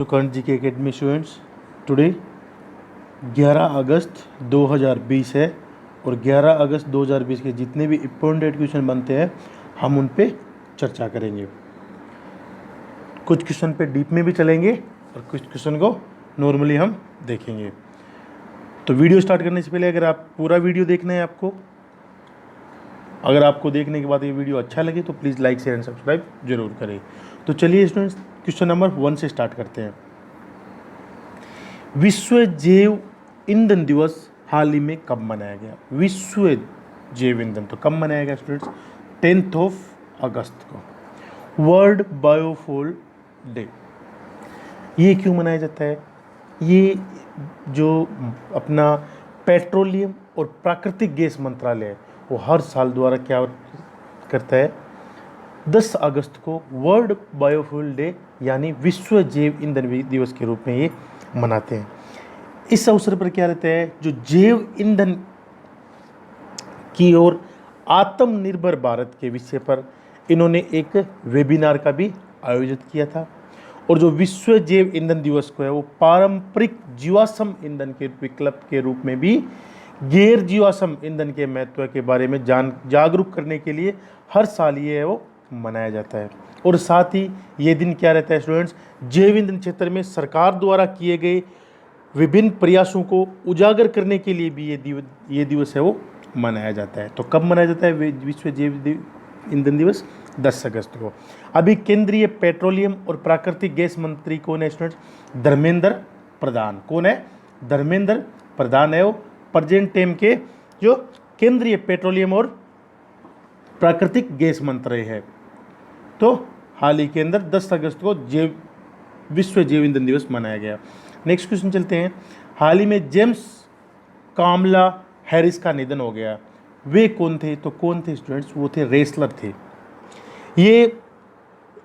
to current जी के academy students, today 11 अगस्त 2020 है और 11 अगस्त 2020 के जितने भी इम्पोर्टेंट क्वेश्चन बनते हैं हम उन पे चर्चा करेंगे। कुछ क्वेश्चन पे डीप में भी चलेंगे और कुछ क्वेश्चन को नॉर्मली हम देखेंगे। तो वीडियो स्टार्ट करने से पहले अगर आप पूरा वीडियो देखना है अगर आपको देखने के बाद ये वीडियो अच्छा लगे तो please like share and subscribe जरूर करें। तो चलिए स्टूडेंट्स, क्वेश्चन नंबर 1 से स्टार्ट करते हैं। विश्व जैव ईंधन दिवस हाल ही में कब मनाया गया? विश्व जैव ईंधन तो कब मनाया गया स्टूडेंट्स? 10 अगस्त को। वर्ल्ड बायोफ्यूल डे ये क्यों मनाया जाता है? ये जो अपना पेट्रोलियम और प्राकृतिक गैस मंत्रालय है वो हर साल द्वारा क्या करता है, 10 अगस्त को वर्ल्ड बायोफ्यूल डे यानी विश्व जैव ईंधन दिवस के रूप में ये मनाते हैं। इस अवसर पर क्या रहता है, जो जैव ईंधन की ओर आत्मनिर्भर भारत के विषय पर इन्होंने एक वेबिनार का भी आयोजित किया था। और जो विश्व जैव ईंधन दिवस को है वो पारंपरिक जीवाश्म ईंधन के विकल्प के रूप में भी गैर जीवाश्म ईंधन के महत्व के बारे में जागरूक करने के लिए हर साल ये है वो मनाया जाता है। और साथ ही ये दिन क्या रहता है स्टूडेंट्स, जैव ईंधन क्षेत्र में सरकार द्वारा किए गए विभिन्न प्रयासों को उजागर करने के लिए भी ये दिवस है वो मनाया जाता है। तो कब मनाया जाता है विश्व जैव ईंधन दिवस? 10 अगस्त को। अभी केंद्रीय पेट्रोलियम और प्राकृतिक गैस मंत्री कौन है स्टूडेंट्स? धर्मेंद्र प्रधान। कौन है? धर्मेंद्र प्रधान है वो प्रेजेंट टाइम के जो केंद्रीय पेट्रोलियम और प्राकृतिक गैस मंत्री है। तो हाल ही के अंदर 10 अगस्त को विश्व जैव ईंधन दिवस मनाया गया। नेक्स्ट क्वेश्चन चलते हैं। हाल ही में जेम्स कामला हैरिस का निधन हो गया। वे कौन थे? तो कौन थे स्टूडेंट्स? वो थे रेसलर थे। ये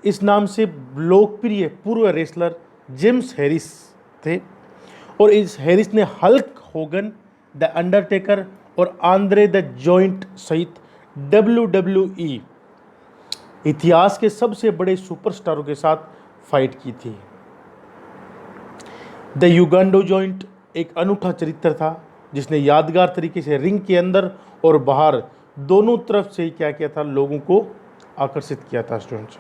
इस नाम से लोकप्रिय पूर्व रेसलर जेम्स हैरिस थे और इस हैरिस ने हल्क होगन, द अंडरटेकर और आंद्रे द जॉइंट सहित WWE इतिहास के सबसे बड़े सुपरस्टारों के साथ फाइट की थी। द युगांडो जॉइंट एक अनूठा चरित्र था जिसने यादगार तरीके से रिंग के अंदर और बाहर दोनों तरफ से क्या किया था, लोगों को आकर्षित किया था स्टूडेंट्स।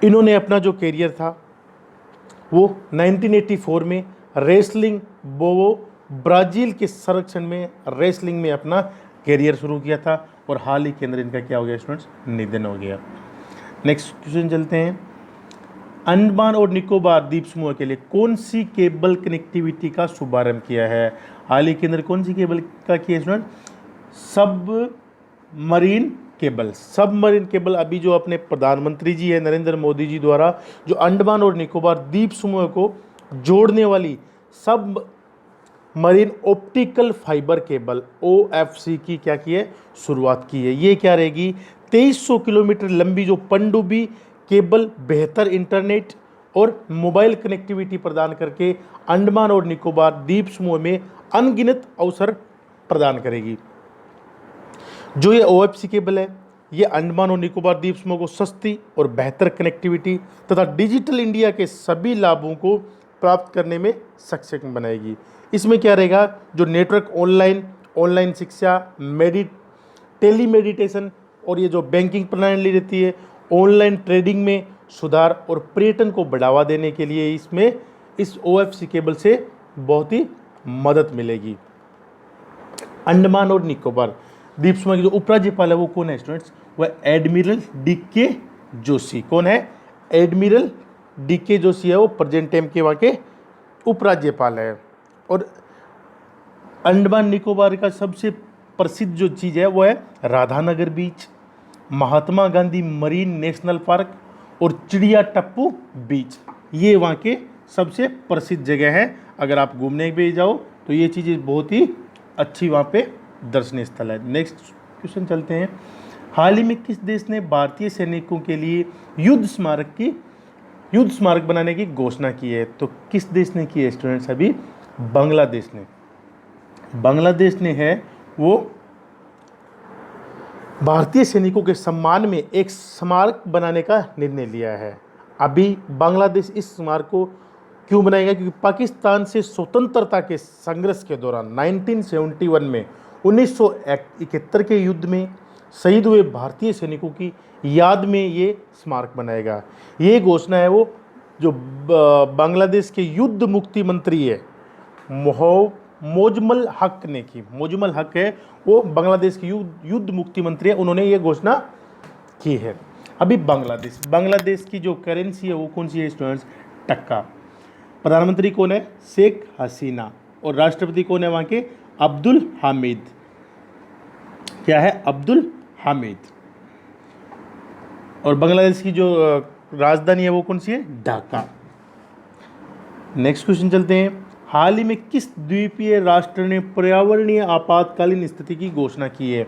इन्होंने अपना जो करियर था वो 1984 में रेसलिंग बोवो ब्राज़ील के संरक्षण में रेसलिंग में अपना करियर शुरू किया था और हाल ही के अंदर इनका क्या हो गया स्टूडेंट्स? निधन हो गया। नेक्स्ट क्वेश्चन चलते हैं। अंडमान और निकोबार द्वीप समूह के लिए कौन सी केबल कनेक्टिविटी का शुभारंभ किया है? हाल ही के अंदर कौन सी केबल का किया स्टूडेंट? सबमरीन केबल अभी जो अपने प्रधानमंत्री जी है नरेंद्र मोदी जी द्वारा जो अंडमान और निकोबार द्वीप समूह को जोड़ने वाली सब marine optical fibre cable OFC की क्या की है? शुरुआत की है। ये क्या रहेगी? 2300 किलोमीटर लंबी जो पनडुब्बी केबल बेहतर इंटरनेट और मोबाइल कनेक्टिविटी प्रदान करके अंडमान और निकोबार द्वीप समूह में अनगिनत अवसर प्रदान करेगी। जो ये OFC केबल है ये अंडमान और निकोबार द्वीप समूह को सस्ती और बेहतर कनेक्टिविटी तथा डिजिटल इंडिया के सभी लाभों को प्राप्त करने में सक्षम बनाएगी। इसमें क्या रहेगा? जो नेटवर्क ऑनलाइन शिक्षा, टेलीमेडिटेशन और ये जो बैंकिंग प्रणाली रहती है, ऑनलाइन ट्रेडिंग में सुधार और पर्यटन को बढ़ावा देने के लिए इसमें इस OFC केबल से बहुत ही मदद मिलेगी। अंडमान और निकोबार द्वीप समूह के जो उपराज्यपाल है वो कौन है स्टूडेंट्स? वह एडमिरल DK जोशी। कौन है? एडमिरल DK जोशी है वो प्रेजेंट टाइम के वहाँ के उपराज्यपाल है। और अंडमान निकोबार का सबसे प्रसिद्ध जो चीज़ है वो है राधानगर बीच, Mahatma Gandhi marine national park और चिड़िया टप्पू बीच। ये वहाँ के सबसे प्रसिद्ध जगह है। अगर आप घूमने पे जाओ तो ये चीज़ें बहुत ही अच्छी वहाँ पे दर्शनीय स्थल है। नेक्स्ट क्वेश्चन चलते हैं। हाल ही में किस देश ने भारतीय सैनिकों के लिए युद्ध स्मारक बनाने की घोषणा की है? तो किस देश ने की है स्टूडेंट्स? अभी बांग्लादेश ने है वो भारतीय सैनिकों के सम्मान में एक स्मारक बनाने का निर्णय लिया है। अभी बांग्लादेश इस स्मारक को क्यों बनाया गया? क्योंकि पाकिस्तान से स्वतंत्रता के संघर्ष के दौरान 1971 में 1971 के युद्ध में शहीद हुए भारतीय सैनिकों की याद में ये स्मारक बनाया गया। ये घोषणा है वो जो बांग्लादेश के युद्ध मुक्ति मंत्री है मोजमल हक ने की। मोजमल हक है वो बांग्लादेश के युद्ध मुक्ति मंत्री है, उन्होंने ये घोषणा की है। अभी बांग्लादेश की जो करेंसी है वो कौन सी है स्टूडेंट्स? टक्का। प्रधानमंत्री कौन है? शेख हसीना। और राष्ट्रपति कौन है वहाँ के? अब्दुल हामिद। क्या है? अब्दुल हामिद। और बांग्लादेश की जो राजधानी है वो कौन सी है? ढाका। नेक्स्ट क्वेश्चन चलते हैं। हाल ही में किस द्वीपीय राष्ट्र ने पर्यावरणीय आपातकालीन स्थिति की घोषणा की है?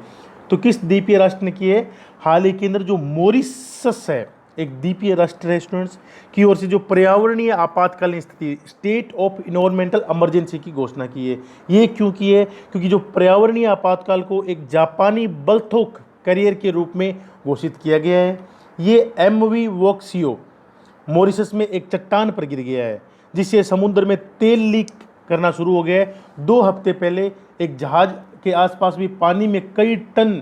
तो किस द्वीपीय राष्ट्र ने की है? हाल ही के अंदर जो मॉरिशस है, एक द्वीपीय राष्ट्र है स्टूडेंट्स, की ओर से जो पर्यावरणीय आपातकालीन स्थिति, स्टेट ऑफ इन्वायरमेंटल इमरजेंसी की घोषणा की है। ये क्यों की है? क्योंकि जो पर्यावरणीय आपातकाल को एक जापानी बल्थोक कैरियर के रूप में घोषित किया गया है। ये MV वोक्सियो मॉरिशस में एक चट्टान पर गिर गया है, जिससे समुद्र में तेल लीक करना शुरू हो गया है। 2 हफ्ते पहले एक जहाज के आसपास भी पानी में कई टन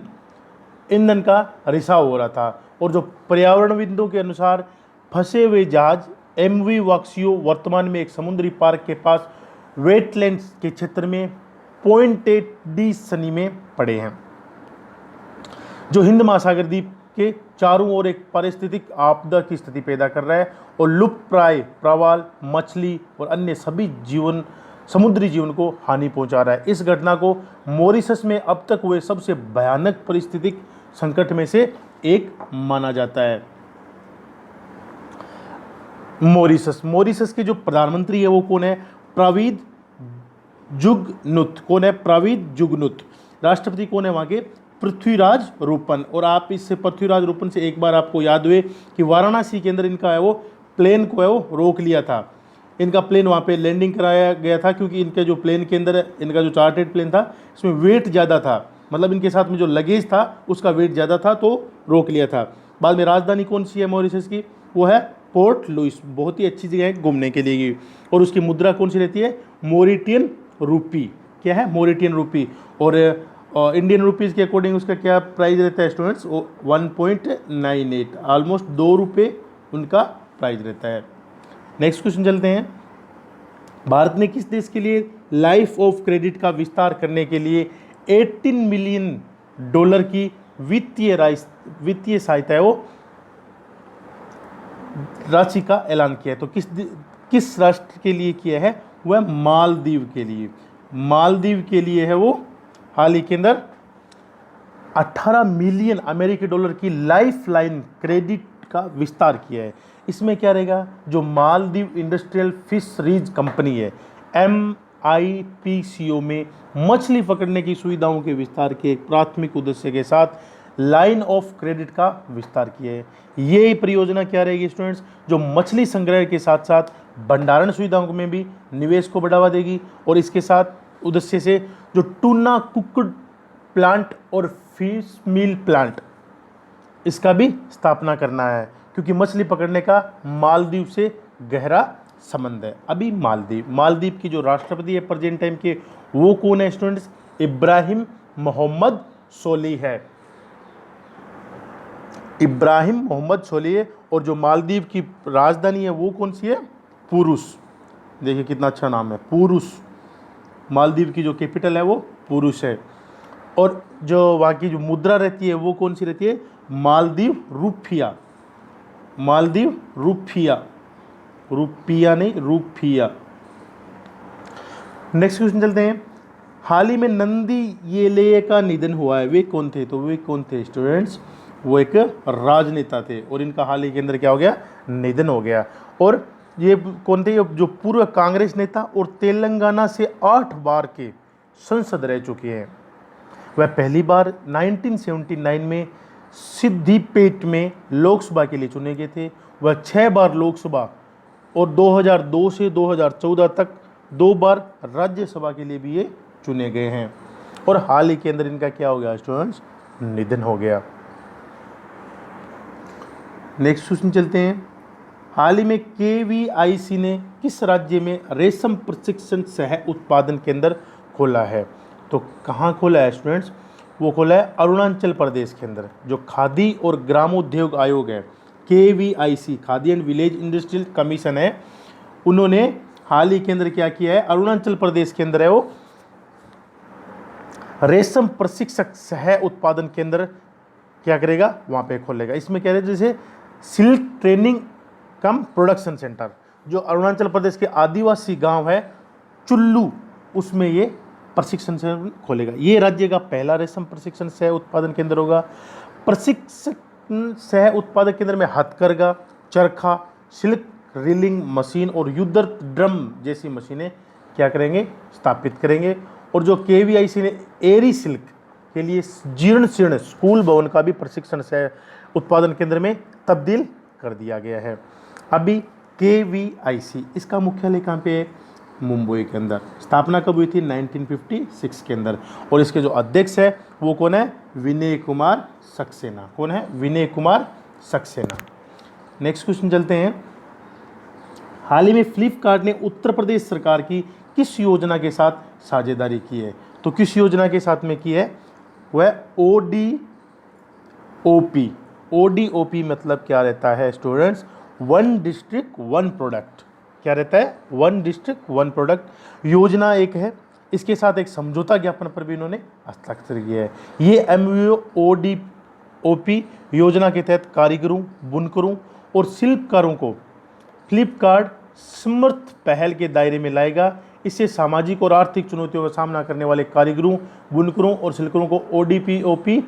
ईंधन का रिसाव हो रहा था, और जो पर्यावरणविदों के अनुसार फंसे हुए जहाज MV वोक्सियो वर्तमान में एक समुद्री पार्क के पास वेटलैंड्स के क्षेत्र में पॉइंट डी सनी में पड़े हैं, जो हिंद महासागर द्वीप के चारों ओर एक पारिस्थितिक आपदा की स्थिति पैदा कर रहा है और लुप्तप्राय प्रवाल, मछली और अन्य सभी समुद्री जीवन को हानि पहुंचा रहा है। इस घटना को मॉरिशस में अब तक हुए सबसे भयानक पारिस्थितिक संकट में से एक माना जाता है। मॉरिशस के जो प्रधानमंत्री है वो कौन है? प्रवीद जुगनुत। कौन है? प्रवीद जुगनुत। राष्ट्रपति कौन है वहाँ के? पृथ्वीराज रूपन। और आप इससे पृथ्वीराज रूपन से एक बार आपको याद हुए कि वाराणसी के अंदर इनका है वो प्लेन को है वो रोक लिया था। इनका प्लेन वहाँ पे लैंडिंग कराया गया था, क्योंकि इनके जो प्लेन के अंदर इनका जो चार्टर्ड प्लेन था इसमें वेट ज़्यादा था, मतलब इनके साथ में जो लगेज था उसका वेट ज़्यादा था, तो रोक लिया था। बाद में राजधानी कौन सी है मॉरिशस की? वो है पोर्ट लुइस। बहुत ही अच्छी जगह है घूमने के लिए। और उसकी मुद्रा कौन सी रहती है? मॉरिटियन रूपी। क्या है? मॉरिटियन रूपी। और इंडियन रुपीज़ के अकॉर्डिंग उसका क्या प्राइस रहता है स्टूडेंट्स? 1.98, ऑलमोस्ट 2 रुपये उनका प्राइस रहता है। नेक्स्ट क्वेश्चन चलते हैं। भारत ने किस देश के लिए लाइफ ऑफ क्रेडिट का विस्तार करने के लिए $18 मिलियन की वित्तीय सहायता है वो राशि का ऐलान किया है? तो किस राष्ट्र के लिए किया है? वह मालदीव के लिए। मालदीव के लिए है वो हाल ही के अंदर 18 मिलियन अमेरिकी डॉलर की लाइफ लाइन क्रेडिट का विस्तार किया है। इसमें क्या रहेगा? जो मालदीव इंडस्ट्रियल फिशरीज कंपनी है MIPCO में मछली पकड़ने की सुविधाओं के विस्तार के एक प्राथमिक उद्देश्य के साथ लाइन ऑफ क्रेडिट का विस्तार किया है। ये परियोजना क्या रहेगी स्टूडेंट्स? जो मछली संग्रह के साथ साथ भंडारण सुविधाओं में भी निवेश को बढ़ावा देगी, और इसके साथ उद्देश्य से जो टूना कुक्ड प्लांट और फिश मील प्लांट, इसका भी स्थापना करना है, क्योंकि मछली पकड़ने का मालदीव से गहरा संबंध है। अभी मालदीव की जो राष्ट्रपति है प्रेजेंट टाइम के, वो कौन है स्टूडेंट्स? इब्राहिम मोहम्मद सोलिह है। इब्राहिम मोहम्मद सोलिह है। और जो मालदीव की राजधानी है वो कौन सी है? पुरुष। देखिए कितना अच्छा नाम है, पुरुष। मालदीव की जो कैपिटल है वो पुरुष है। और जो वहाँ की जो मुद्रा रहती है वो कौन सी रहती है? मालदीव रुपया। मालदीव रुपया, रुपया नहीं, रुपया। नेक्स्ट क्वेश्चन चलते हैं। हाल ही में नंदी येलेय का निधन हुआ है, वे कौन थे? तो वे कौन थे स्टूडेंट्स? वो एक राजनेता थे, और इनका हाल ही के अंदर क्या हो गया? निधन हो गया। और ये कौन थे? जो पूर्व कांग्रेस नेता और तेलंगाना से 8 बार के संसद रह चुके हैं। वह पहली बार 1979 में सिद्दीपेट में लोकसभा के लिए चुने गए थे। वह 6 बार लोकसभा और 2002 से 2014 तक 2 बार राज्यसभा के लिए भी ये चुने गए हैं। और हाल ही के अंदर इनका क्या हो गया स्टूडेंट्स? निधन हो गया। नेक्स्ट क्वेश्चन चलते हैं। हाल ही में KVIC ने किस राज्य में रेशम प्रशिक्षण सह उत्पादन केंद्र खोला है? तो कहाँ खोला है स्टूडेंट्स? वो खोला है अरुणाचल प्रदेश के अंदर। जो खादी और ग्रामोद्योग आयोग है, KVIC, khadi and village industrial commission है, उन्होंने हाल ही के अंदर क्या किया है, अरुणाचल प्रदेश के अंदर है वो रेशम प्रशिक्षक सह उत्पादन केंद्र क्या करेगा, वहाँ पे खोलेगा। इसमें कह रहे हैं जैसे सिल्क ट्रेनिंग कम प्रोडक्शन सेंटर, जो अरुणाचल प्रदेश के आदिवासी गांव है चुल्लू, उसमें ये प्रशिक्षण सेंटर खोलेगा। ये राज्य का पहला रेशम प्रशिक्षण सह उत्पादन केंद्र होगा। प्रशिक्षण सह उत्पादन केंद्र में हथकरघा, चरखा, सिल्क रीलिंग मशीन और युद्ध ड्रम जैसी मशीनें क्या करेंगे, स्थापित करेंगे। और जो KVIC ने एरी सिल्क के लिए जीर्ण शीर्ण स्कूल भवन का भी प्रशिक्षण सह उत्पादन केंद्र में तब्दील कर दिया गया है। अभी KVIC इसका मुख्यालय कहाँ पे है? मुंबई के अंदर। स्थापना कब हुई थी? 1956 के अंदर। और इसके जो अध्यक्ष है वो कौन है? विनय कुमार सक्सेना। कौन है? विनय कुमार सक्सेना। नेक्स्ट क्वेश्चन चलते हैं। हाल ही में फ्लिपकार्ट ने उत्तर प्रदेश सरकार की किस योजना के साथ साझेदारी की है? तो किस योजना के साथ में की है? वह ODOP। ODOP मतलब क्या रहता है students? One district one product. क्या रहता है? वन डिस्ट्रिक्ट वन प्रोडक्ट योजना एक है। इसके साथ एक समझौता ज्ञापन पर भी इन्होंने हस्ताक्षर किया है। ये MOODOP योजना के तहत कारीगरों, बुनकरों और शिल्पकारों को फ्लिपकार्ट समर्थ पहल के दायरे में लाएगा। इससे सामाजिक और आर्थिक चुनौतियों का सामना करने वाले कारीगरों, बुनकरों और शिल्पकारों को ODOP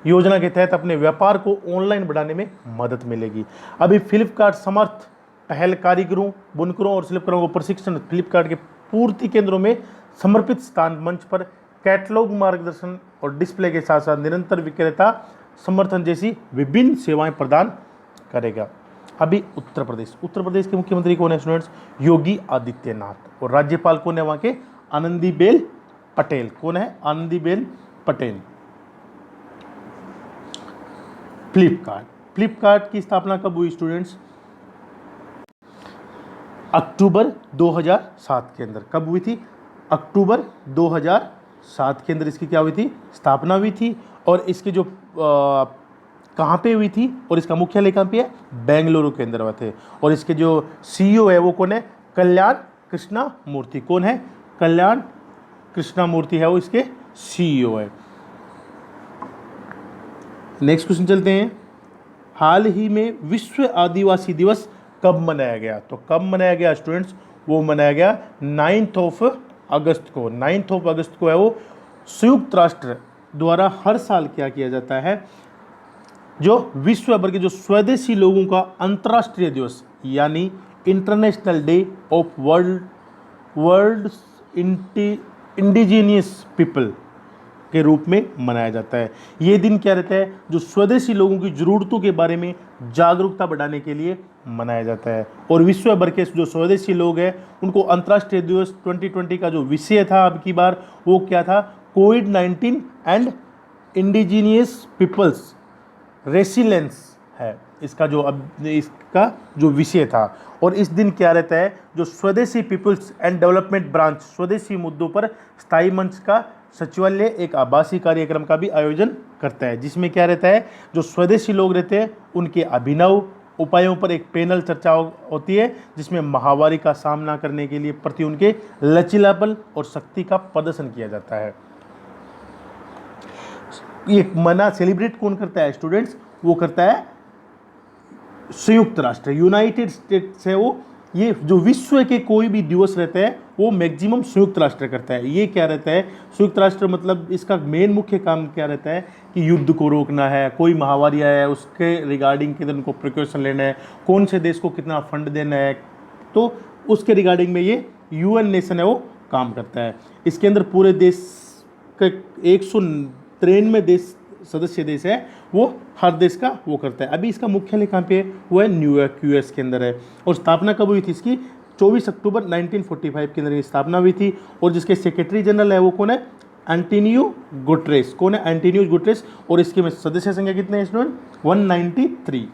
योजना के तहत अपने व्यापार को ऑनलाइन बढ़ाने में मदद मिलेगी। अभी फ्लिपकार्ट समर्थ पहल कारीगरों, बुनकरों और शिल्पकारों को प्रशिक्षण फ्लिपकार्ट के पूर्ति केंद्रों में समर्पित स्थान मंच पर कैटलॉग मार्गदर्शन और डिस्प्ले के साथ साथ निरंतर विक्रेता समर्थन जैसी विभिन्न सेवाएं प्रदान करेगा। अभी उत्तर प्रदेश के मुख्यमंत्री कौन है स्टूडेंट्स? योगी आदित्यनाथ। और राज्यपाल कौन है वहाँ के? आनंदीबेन पटेल। कौन है? आनंदीबेन पटेल। फ्लिपकार्ट की स्थापना कब हुई स्टूडेंट्स? अक्टूबर 2007 के अंदर। कब हुई थी? अक्टूबर 2007 के अंदर इसकी क्या हुई थी? स्थापना हुई थी। और इसके जो कहाँ पे हुई थी और इसका मुख्यालय कहाँ पे है? बेंगलुरु के अंदर हुए थे। और इसके जो CEO है वो कौन है? कल्याण कृष्णा मूर्ति। कौन है? कल्याण कृष्णा मूर्ति है वो इसके CEO है। नेक्स्ट क्वेश्चन चलते हैं। हाल ही में विश्व आदिवासी दिवस कब मनाया गया? तो कब मनाया गया स्टूडेंट्स? वो मनाया गया 9 अगस्त को। 9 अगस्त को है वो। संयुक्त राष्ट्र द्वारा हर साल क्या किया जाता है? जो विश्व भर के जो स्वदेशी लोगों का अंतर्राष्ट्रीय दिवस यानी international day of world indigenous people के रूप में मनाया जाता है। ये दिन क्या रहता है? जो स्वदेशी लोगों की ज़रूरतों के बारे में जागरूकता बढ़ाने के लिए मनाया जाता है। और विश्व भर के जो स्वदेशी लोग हैं उनको अंतर्राष्ट्रीय दिवस 2020 का जो विषय था अब की बार वो क्या था? कोविड-19 एंड इंडिजीनियस पीपल्स रेसिलेंस है इसका जो विषय था। और इस दिन क्या रहता है? जो स्वदेशी पीपल्स एंड डेवलपमेंट ब्रांच स्वदेशी मुद्दों पर स्थायी मंच का सचिवालय एक आभासी कार्यक्रम का भी आयोजन करता है, जिसमें क्या रहता है? जो स्वदेशी लोग रहते हैं उनके अभिनव उपायों पर एक पैनल चर्चा होती है, जिसमें महामारी का सामना करने के लिए प्रति उनके लचीलापन और शक्ति का प्रदर्शन किया जाता है। ये मना सेलिब्रेट कौन करता है स्टूडेंट्स? वो करता है संयुक्त राष्ट्र, यूनाइटेड स्टेट्स है वो। ये जो विश्व के कोई भी दिवस रहते हैं वो मैक्सिमम संयुक्त राष्ट्र करता है। ये क्या रहता है? संयुक्त राष्ट्र मतलब इसका मेन मुख्य काम क्या रहता है कि युद्ध को रोकना है, कोई महामारी आया है उसके रिगार्डिंग कितने उनको प्रिकॉशन लेना है, कौन से देश को कितना फंड देना है, तो उसके रिगार्डिंग में ये UN नेशन है वो काम करता है। इसके अंदर पूरे देश के 193 देश सदस्य देश है, वो हर देश का वो करता है। अभी इसका मुख्यालय कहाँ पे है? वो है न्यूयॉर्क US के अंदर है। और स्थापना कब हुई थी इसकी? 24 अक्टूबर 1945 के अंदर स्थापना हुई थी। और जिसके सेक्रेटरी जनरल है वो कौन है? Antonio Guterres. कौन है? Antonio Guterres. और इसके में सदस्य संख्या कितने हैं स्टूडेंट? 193।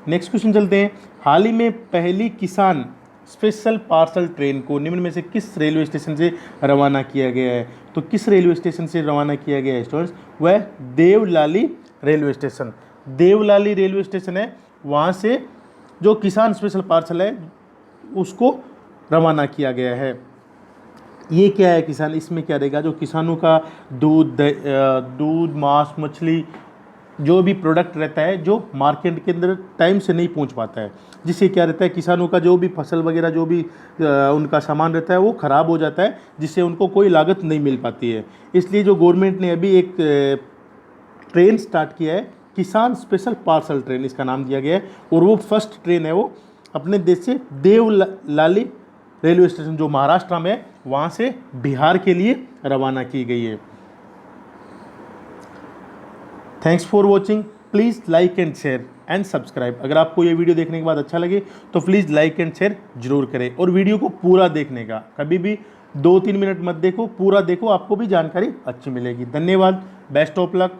नेक्स्ट क्वेश्चन चलते हैं। हाल ही में पहली किसान स्पेशल पार्सल ट्रेन को निम्न में से किस रेलवे स्टेशन से रवाना किया गया है? तो किस रेलवे स्टेशन से रवाना किया गया है स्टूडेंट्स? वह Devlali railway station. Devlali railway station है, वहाँ से जो किसान स्पेशल पार्सल है उसको रवाना किया गया है। ये क्या है किसान, इसमें क्या रहेगा, जो किसानों का दूध, मांस, मछली जो भी प्रोडक्ट रहता है जो मार्केट के अंदर टाइम से नहीं पहुंच पाता है, जिससे क्या रहता है किसानों का जो भी फसल वगैरह जो भी उनका सामान रहता है वो ख़राब हो जाता है, जिससे उनको कोई लागत नहीं मिल पाती है। इसलिए जो गवर्नमेंट ने अभी एक ट्रेन स्टार्ट किया है, किसान स्पेशल पार्सल ट्रेन इसका नाम दिया गया है, और वो फर्स्ट ट्रेन है वो अपने देश से देवलाली रेलवे स्टेशन जो महाराष्ट्र में है वहाँ से बिहार के लिए रवाना की गई है। Thanks for watching, please like and share and subscribe. अगर आपको ये वीडियो देखने के बाद अच्छा लगे तो प्लीज़ लाइक एंड शेयर जरूर करें, और वीडियो को पूरा देखने का, कभी भी 2-3 मिनट मत देखो, पूरा देखो, आपको भी जानकारी अच्छी मिलेगी। धन्यवाद, बेस्ट ऑफ लक।